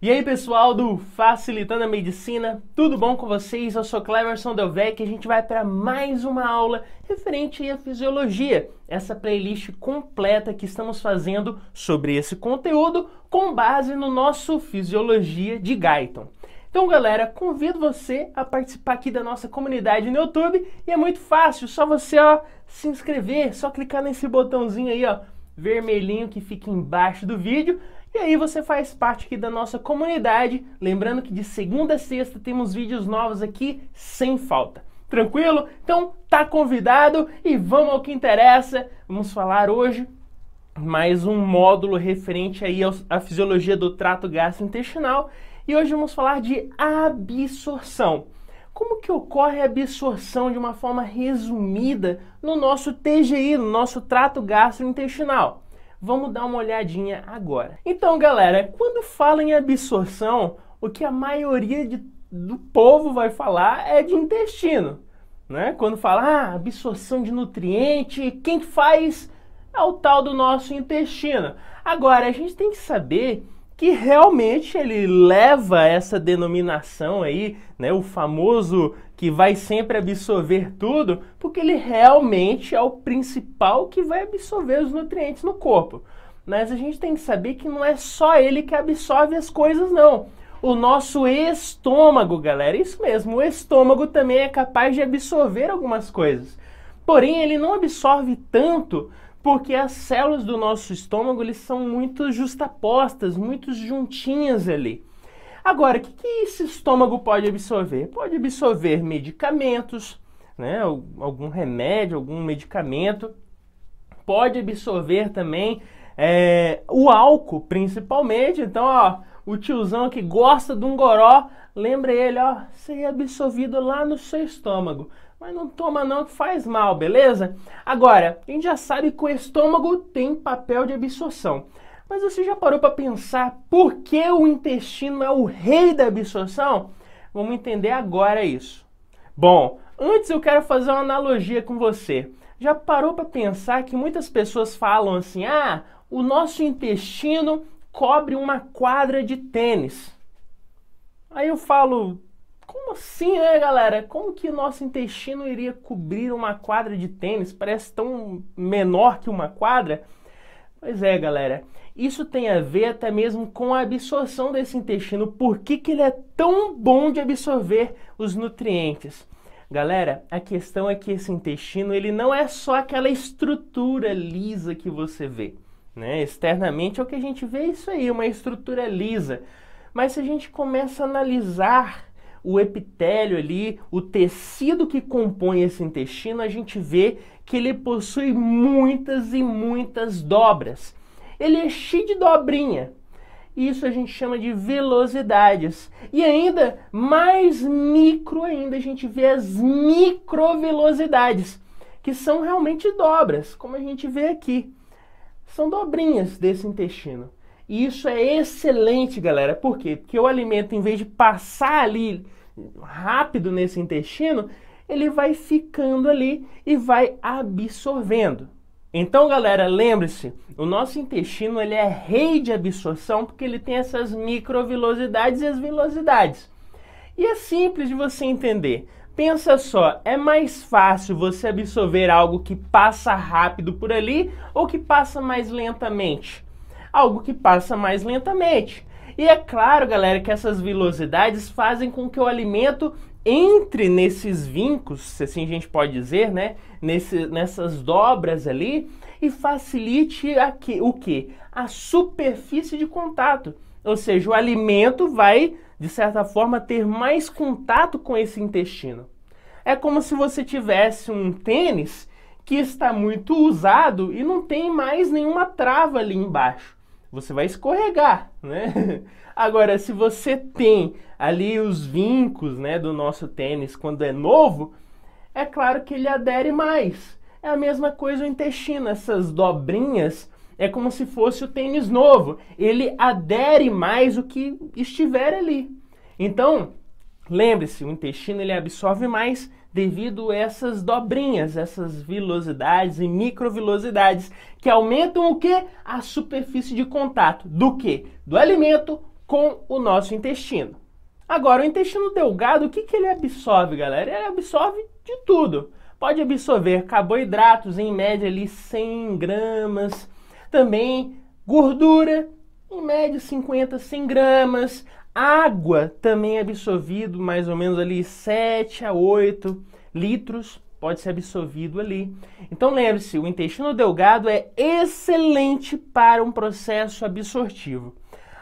E aí pessoal do Facilitando a Medicina, tudo bom com vocês? Eu sou Cleverson Delvecq e a gente vai para mais uma aula referente à fisiologia, essa playlist completa que estamos fazendo sobre esse conteúdo com base no nosso Fisiologia de Guyton. Então galera, convido você a participar aqui da nossa comunidade no YouTube e é muito fácil, só você se inscrever, só clicar nesse botãozinho aí vermelhinho que fica embaixo do vídeo. E aí você faz parte aqui da nossa comunidade, lembrando que de segunda a sexta temos vídeos novos aqui sem falta. Tranquilo? Então tá convidado e vamos ao que interessa. Vamos falar hoje mais um módulo referente aí à fisiologia do trato gastrointestinal e hoje vamos falar de absorção. Como que ocorre a absorção de uma forma resumida no nosso TGI, no nosso trato gastrointestinal? Vamos dar uma olhadinha agora. Então, galera, quando fala em absorção, o que a maioria do povo vai falar é de intestino, né? Quando fala, absorção de nutriente, quem faz é o tal do nosso intestino. Agora, a gente tem que saber que realmente ele leva essa denominação aí, né, o famoso que vai sempre absorver tudo, porque ele realmente é o principal que vai absorver os nutrientes no corpo. Mas a gente tem que saber que não é só ele que absorve as coisas, não. O nosso estômago, galera, isso mesmo, o estômago também é capaz de absorver algumas coisas. Porém, ele não absorve tanto porque as células do nosso estômago eles são muito justapostas, muito juntinhas ali. Agora, o que esse estômago pode absorver? Pode absorver medicamentos, né? Algum remédio, algum medicamento. Pode absorver também o álcool, principalmente. Então, o tiozão que gosta de um goró, lembra ele, ser absorvido lá no seu estômago. Mas não toma não que faz mal, beleza? Agora, a gente já sabe que o estômago tem papel de absorção. Mas você já parou para pensar por que o intestino é o rei da absorção? Vamos entender agora isso. Bom, antes eu quero fazer uma analogia com você. Já parou para pensar que muitas pessoas falam assim, o nosso intestino cobre uma quadra de tênis. Aí eu falo, como assim, né, galera? Como que o nosso intestino iria cobrir uma quadra de tênis? Parece tão menor que uma quadra. Pois é, galera. Isso tem a ver até mesmo com a absorção desse intestino. Por que ele é tão bom de absorver os nutrientes? Galera, a questão é que esse intestino ele não é só aquela estrutura lisa que você vê, né? Externamente é o que a gente vê isso aí, uma estrutura lisa. Mas se a gente começa a analisar o epitélio ali, o tecido que compõe esse intestino, a gente vê que ele possui muitas e muitas dobras. Ele é cheio de dobrinha. Isso a gente chama de velocidades. E ainda, mais micro ainda, a gente vê as microvelocidades, que são realmente dobras, como a gente vê aqui. São dobrinhas desse intestino. E isso é excelente, galera. Por quê? Porque o alimento, em vez de passar ali rápido nesse intestino, ele vai ficando ali e vai absorvendo. Então, galera, lembre-se, o nosso intestino ele é rei de absorção porque ele tem essas microvelocidades e as velocidades. E é simples de você entender. Pensa só, é mais fácil você absorver algo que passa rápido por ali ou que passa mais lentamente? Algo que passa mais lentamente. E é claro, galera, que essas velocidades fazem com que o alimento entre nesses vincos, se assim a gente pode dizer, né? Nessas dobras ali e facilite o quê? A superfície de contato. Ou seja, o alimento vai, de certa forma, ter mais contato com esse intestino. É como se você tivesse um tênis que está muito usado e não tem mais nenhuma trava ali embaixo. Você vai escorregar, né? Agora, se você tem ali os vincos, né, do nosso tênis quando é novo, é claro que ele adere mais. É a mesma coisa o intestino, essas dobrinhas, é como se fosse o tênis novo. Ele adere mais o que estiver ali. Então, lembre-se, o intestino ele absorve mais devido a essas dobrinhas, essas velocidades e microvelocidades que aumentam o quê? A superfície de contato. Do quê? Do alimento com o nosso intestino. Agora, o intestino delgado, o que ele absorve, galera? Ele absorve de tudo. Pode absorver carboidratos, em média ali 100 gramas, também gordura, em média 50, 100 gramas, água também é absorvido, mais ou menos ali 7 a 8 litros, pode ser absorvido ali. Então lembre-se, o intestino delgado é excelente para um processo absortivo.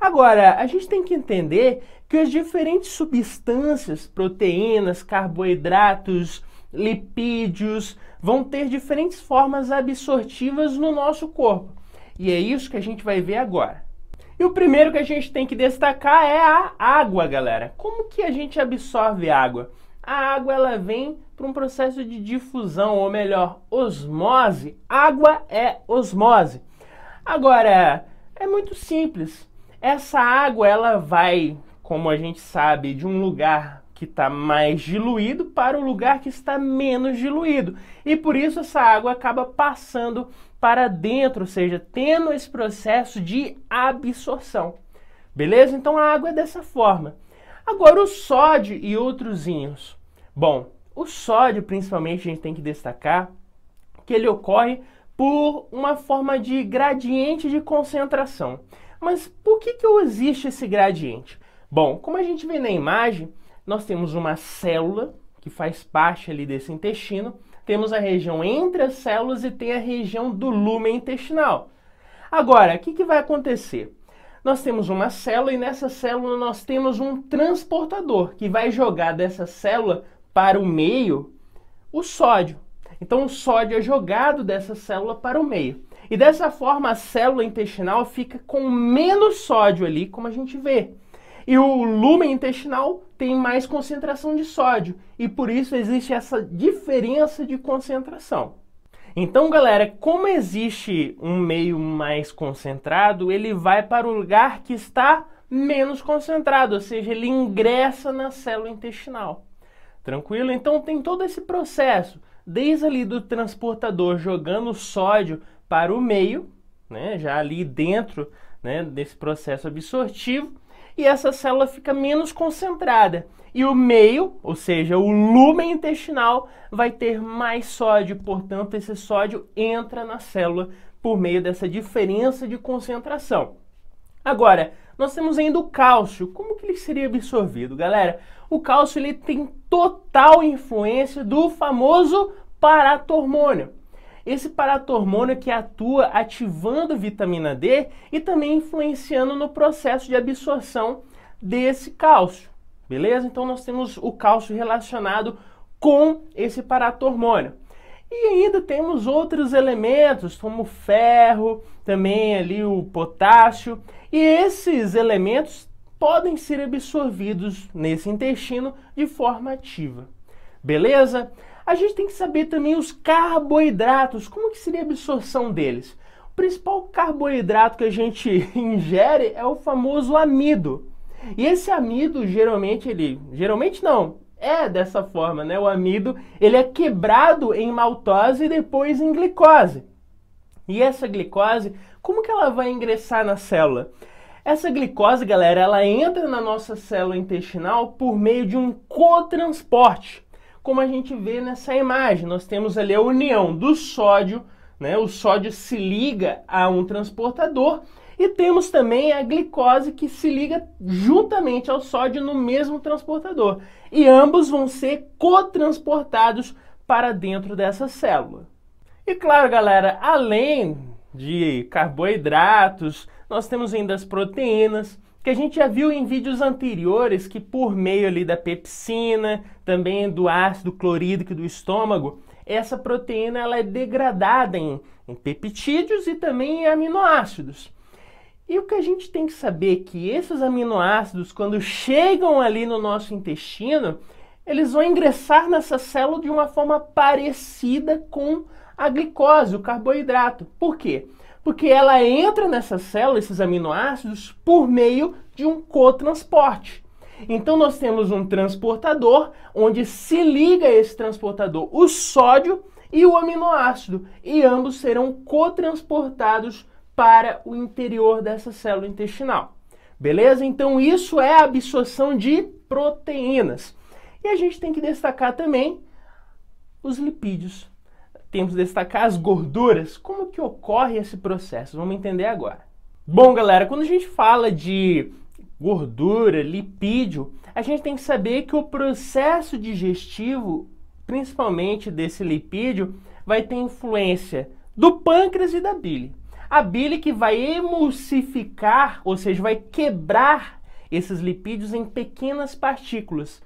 Agora, a gente tem que entender que as diferentes substâncias, proteínas, carboidratos, lipídios, vão ter diferentes formas absortivas no nosso corpo. E é isso que a gente vai ver agora. E o primeiro que a gente tem que destacar é a água, galera. Como que a gente absorve água? A água ela vem para um processo de difusão, ou melhor, osmose. Água é osmose. Agora, é muito simples. Essa água ela vai, como a gente sabe, de um lugar que está mais diluído para o lugar que está menos diluído. E por isso essa água acaba passando para dentro, ou seja, tendo esse processo de absorção. Beleza? Então a água é dessa forma. Agora o sódio e outros íons. Bom, o sódio principalmente a gente tem que destacar que ele ocorre por uma forma de gradiente de concentração. Mas por que existe esse gradiente? Bom, como a gente vê na imagem, nós temos uma célula que faz parte ali desse intestino, temos a região entre as células e tem a região do lúmen intestinal. Agora, o que vai acontecer? Nós temos uma célula e nessa célula nós temos um transportador que vai jogar dessa célula para o meio o sódio. Então o sódio é jogado dessa célula para o meio. E dessa forma a célula intestinal fica com menos sódio ali, como a gente vê. E o lúmen intestinal tem mais concentração de sódio e por isso existe essa diferença de concentração. Então, galera, como existe um meio mais concentrado, ele vai para o lugar que está menos concentrado, ou seja, ele ingressa na célula intestinal. Tranquilo? Então tem todo esse processo, desde ali do transportador jogando sódio para o meio, né, já ali dentro, né, desse processo absortivo, e essa célula fica menos concentrada. E o meio, ou seja, o lúmen intestinal, vai ter mais sódio, portanto, esse sódio entra na célula por meio dessa diferença de concentração. Agora, nós temos ainda o cálcio. Como que ele seria absorvido, galera? O cálcio ele tem total influência do famoso paratormônio. Esse paratormônio que atua ativando vitamina D e também influenciando no processo de absorção desse cálcio, beleza? Então nós temos o cálcio relacionado com esse paratormônio. E ainda temos outros elementos, como o ferro, também ali o potássio, e esses elementos podem ser absorvidos nesse intestino de forma ativa, beleza? A gente tem que saber também os carboidratos, como que seria a absorção deles? O principal carboidrato que a gente ingere é o famoso amido. E esse amido, geralmente não, é dessa forma, né? O amido, ele é quebrado em maltose e depois em glicose. E essa glicose, como que ela vai ingressar na célula? Essa glicose, galera, ela entra na nossa célula intestinal por meio de um cotransporte. Como a gente vê nessa imagem, nós temos ali a união do sódio, né? O sódio se liga a um transportador e temos também a glicose que se liga juntamente ao sódio no mesmo transportador. E ambos vão ser cotransportados para dentro dessa célula. E claro, galera, além de carboidratos, nós temos ainda as proteínas, que a gente já viu em vídeos anteriores que por meio ali da pepsina, também do ácido clorídrico do estômago, essa proteína ela é degradada em peptídeos e também em aminoácidos. E o que a gente tem que saber é que esses aminoácidos, quando chegam ali no nosso intestino, eles vão ingressar nessa célula de uma forma parecida com a glicose, o carboidrato. Por quê? Porque ela entra nessa célula, esses aminoácidos, por meio de um cotransporte. Então nós temos um transportador, onde se liga a esse transportador o sódio e o aminoácido, e ambos serão cotransportados para o interior dessa célula intestinal. Beleza? Então isso é a absorção de proteínas. E a gente tem que destacar também os lipídios. Temos que destacar as gorduras. Como que ocorre esse processo? Vamos entender agora. Bom, galera, quando a gente fala de gordura, lipídio, a gente tem que saber que o processo digestivo, principalmente desse lipídio, vai ter influência do pâncreas e da bile. A bile que vai emulsificar, ou seja, vai quebrar esses lipídios em pequenas partículas.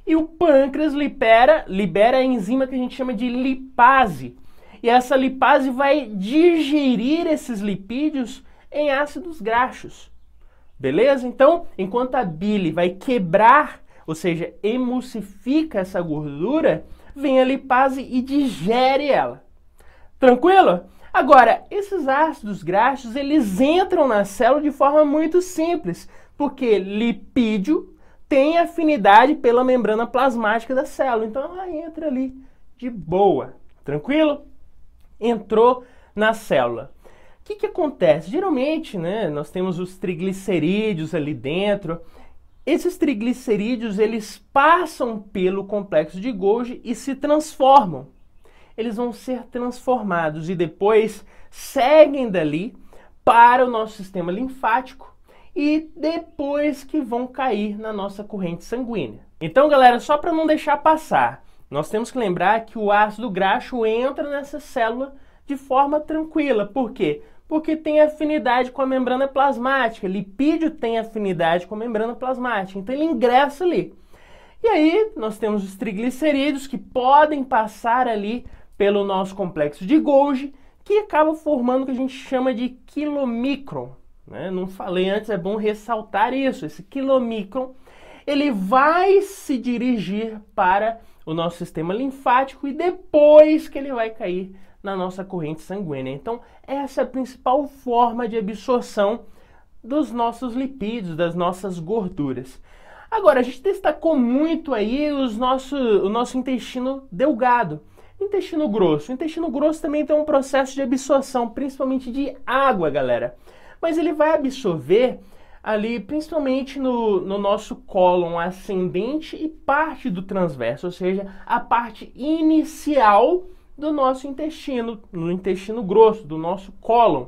E o pâncreas libera a enzima que a gente chama de lipase. E essa lipase vai digerir esses lipídios em ácidos graxos. Beleza? Então, enquanto a bile vai quebrar, ou seja, emulsifica essa gordura, vem a lipase e digere ela. Tranquilo? Agora, esses ácidos graxos, eles entram na célula de forma muito simples, porque lipídio tem afinidade pela membrana plasmática da célula, então ela entra ali de boa, tranquilo? Entrou na célula. O que acontece? Geralmente, né, nós temos os triglicerídeos ali dentro. Esses triglicerídeos, eles passam pelo complexo de Golgi e se transformam. Eles vão ser transformados e depois seguem dali para o nosso sistema linfático e depois que vão cair na nossa corrente sanguínea. Então, galera, só para não deixar passar, nós temos que lembrar que o ácido graxo entra nessa célula de forma tranquila. Por quê? Porque tem afinidade com a membrana plasmática. Lipídio tem afinidade com a membrana plasmática, então ele ingressa ali. E aí nós temos os triglicerídeos que podem passar ali pelo nosso complexo de Golgi, que acaba formando o que a gente chama de quilomicron. Né? Não falei antes, é bom ressaltar isso. Esse quilomicron, ele vai se dirigir para o nosso sistema linfático e depois que ele vai cair na nossa corrente sanguínea. Então, essa é a principal forma de absorção dos nossos lipídios, das nossas gorduras. Agora, a gente destacou muito aí o nosso intestino delgado. Intestino grosso. O intestino grosso também tem um processo de absorção, principalmente de água, galera. Mas ele vai absorver ali, principalmente no nosso cólon ascendente e parte do transverso, ou seja, a parte inicial do nosso intestino, no intestino grosso, do nosso cólon.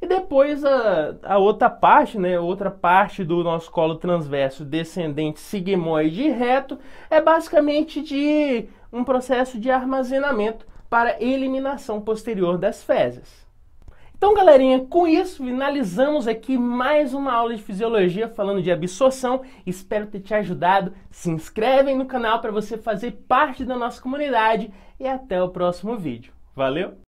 E depois a outra parte, né, outra parte do nosso colo transverso, descendente, sigmoide e reto, é basicamente de um processo de armazenamento para eliminação posterior das fezes. Então, galerinha, com isso finalizamos aqui mais uma aula de fisiologia falando de absorção. Espero ter te ajudado. Se inscreve aí no canal para você fazer parte da nossa comunidade e até o próximo vídeo. Valeu!